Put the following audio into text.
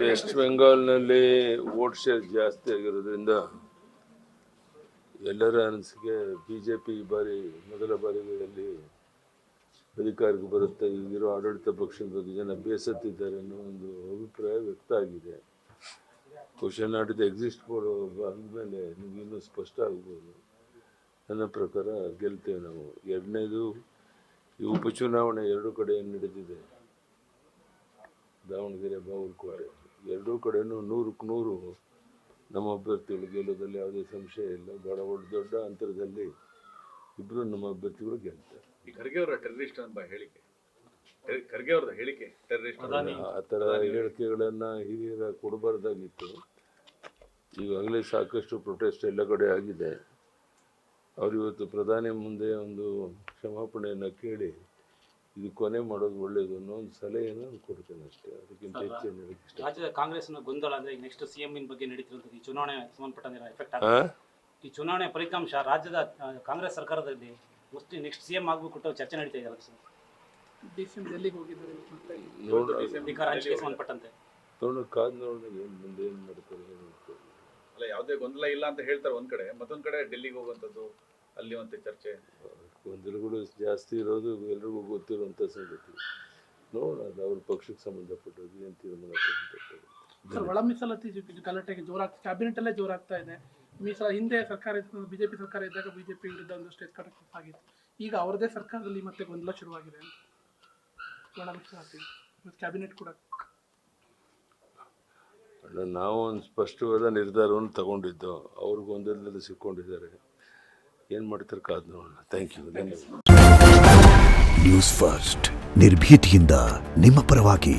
West ಬೆಂಗಾಲ್ನಲ್ಲಿ vote share ಜಾಸ್ತಿ ಆಗಿರೋದ್ರಿಂದ ಎಲ್ಲರ ಅನಿಸಿಕೆ ಬಿಜೆಪಿ ಈ ಬಾರಿ ಮೊದಲ ಬಾರಿಗಳಲ್ಲಿ ಅಧಿಕಾರಕ್ಕೆ ಬರುತ್ತೆ. ಈಗಿರೋ ಆಡಳಿತ ಪಕ್ಷದ ಬಗ್ಗೆ ಜನ ಬೇಸತ್ತಿದ್ದಾರೆ ಅನ್ನೋ ಒಂದು ಅಭಿಪ್ರಾಯ ವ್ಯಕ್ತ ಆಗಿದೆ. ಕ್ವಶನ್ ನಾಡಿದ ಎಕ್ಸಿಸ್ಟ್ ಪೋಲ್ ಅಂದಮೇಲೆ ನಿಮ್ಗೆ ಇನ್ನೂ ಸ್ಪಷ್ಟ ಆಗ್ಬೋದು. ನನ್ನ ಪ್ರಕಾರ ಗೆಲ್ತೇವೆ ನಾವು. ಎರಡನೇದು, ಈ ಉಪಚುನಾವಣೆ ಎರಡೂ ಕಡೆ ನಡೆದಿದೆ. ದಾವಣಗೆರೆ, ಬಾಗಲಕೋಟೆ ಎರಡೂ ಕಡೆಯೂ 100ಕ್ಕೆ 100 ನಮ್ಮ ಅಭ್ಯರ್ಥಿಗಳು ಗೆಲ್ಲೋದ್ರಲ್ಲಿ ಯಾವುದೇ ಸಂಶಯ ಇಲ್ಲ. ಭಾಳ ದೊಡ್ಡ ಅಂತರದಲ್ಲಿ ಇಬ್ಬರು ನಮ್ಮ ಅಭ್ಯರ್ಥಿಗಳು ಗೆಲ್ತಾರೆ. ಖರ್ಗೆ ಅವರ ಟೆರರಿಸ್ಟ್ ಅಂತ ಹೇಳಿಕೆ, ಖರ್ಗೆ ಅವರ ಹೇಳಿಕೆ ಟೆರರಿಸ್ಟ್, ಆ ಥರ ಹೇಳಿಕೆಗಳನ್ನು ಹಿರಿಯರ ಕೊಡಬಾರ್ದಾಗಿತ್ತು. ಈಗಾಗಲೇ ಸಾಕಷ್ಟು ಪ್ರೊಟೆಸ್ಟ್ ಎಲ್ಲ ಕಡೆ ಆಗಿದೆ. ಅವರು ಇವತ್ತು ಪ್ರಧಾನಿ ಮುಂದೆ ಒಂದು ಕ್ಷಮಾಪಣೆಯನ್ನು ಕೇಳಿ ಇದು ಕೊನೆ ಮಾಡೋದು ಒಳ್ಳೆಯದು ಅನ್ನೋ ಒಂದು ಸಲಹೆಯನ್ನು ಕೊಡ್ತೇನೆ ಅಷ್ಟೇ. ಅದಕ್ಕಿಂತ ಹೆಚ್ಚೇನು ಹೇಳಕ್ಕೆ ಇಷ್ಟ. ರಾಜ್ಯದ ಕಾಂಗ್ರೆಸ್ನ ಗೊಂದಲ ಅಂದ್ರೆ ನೆಕ್ಸ್ಟ್ ಸಿಎಂ ಬಗ್ಗೆ ನಡೀತಿರುವಂಥದ್ದು ಈ ಚುನಾವಣೆ ಸಂಬಂಧಪಟ್ಟಂತೆ ಎಫೆಕ್ಟ್ ಆಗುತ್ತೆ. ಈ ಚುನಾವಣೆ ಫಲಿತಾಂಶ ರಾಜ್ಯದ ಕಾಂಗ್ರೆಸ್ ಸರ್ಕಾರದಲ್ಲಿ ನೆಕ್ಸ್ಟ್ ಸಿಎಂ ಆಗಬೇಕು ಚರ್ಚೆ ನಡೀತಾ ಇದೆ ಸರ್. ಡಿಸಿಎಂ ಡೆಲ್ಲಿಗೆ ಹೋಗಿದ್ದಾರೆ, ಅಧಿಕಾರ ಹಂಚಿಕೆ ಸಂಬಂಧಪಟ್ಟಂತೆ ಕಾದು ನೋಡೋಣ ಮುಂದೆ ಏನು ಮಾಡ್ತಾರೆ. ಅಲ್ಲ, ಯಾವುದೇ ಗೊಂದಲ ಇಲ್ಲ ಅಂತ ಹೇಳ್ತಾರೆ ಒಂದ್ ಕಡೆ, ಮತ್ತೊಂದ್ ಕಡೆ ಡೆಲ್ಲಿಗೆ ಹೋಗುವಂಥದ್ದು, ಅಲ್ಲಿ ಮತ್ತೆ ಚರ್ಚೆ, ಗೊಂದಲಗಳು ಜಾಸ್ತಿ ಇರೋದು ಎಲ್ರಿಗೂ ಗೊತ್ತಿರುವಂಥ ಸಂಗತಿ. ನೋಡೋಣ, ಅದು ಅವ್ರ ಪಕ್ಷಕ್ಕೆ ಸಂಬಂಧಪಟ್ಟದ್ದು ಏನು ತೀರ್ಮಾನ ತಗೊಳ್ತಾರೆ. ಸರ್, ಒಳ ಮೀಸಲಾತಿ ಗಲಾಟೆಗೆ ಜೋರಾಗ್ತಾ, ಕ್ಯಾಬಿನೆಟ್ ಅಲ್ಲೇ ಜೋರಾಗ್ತಾ ಇದೆ. ಹಿಂದೆ ಸರ್ಕಾರ ಬಿಜೆಪಿ ಸರ್ಕಾರ ಇದ್ದಾಗ ಬಿಜೆಪಿ ವಿರುದ್ಧ ಒಂದಷ್ಟು ಎತ್ಕಡಕ್ಕೆ ಆಗಿತ್ತು. ಈಗ ಅವರದೇ ಸರ್ಕಾರದಲ್ಲಿ ಮತ್ತೆ ಗೊಂದಲ ಶುರುವಾಗಿದೆ. ಒಳ ಮೀಸಲಾತಿ ಕ್ಯಾಬಿನೆಟ್ ಕೂಡ ನಾವು ಒಂದು ಸ್ಪಷ್ಟವಾದ ನಿರ್ಧಾರವನ್ನು ತಗೊಂಡಿದ್ದು, ಅವ್ರ ಗೊಂದಲದಲ್ಲಿ ಸಿಕ್ಕೊಂಡಿದ್ದಾರೆ. ಏನು ಮಾಡ್ತಾರೆ ಕಾದು ನೋಡೋಣ. Thank you. ನ್ಯೂಸ್ ಫಸ್ಟ್, ನಿರ್ಭೀತಿಯಿಂದ ನಿಮ್ಮ ಪರವಾಗಿ.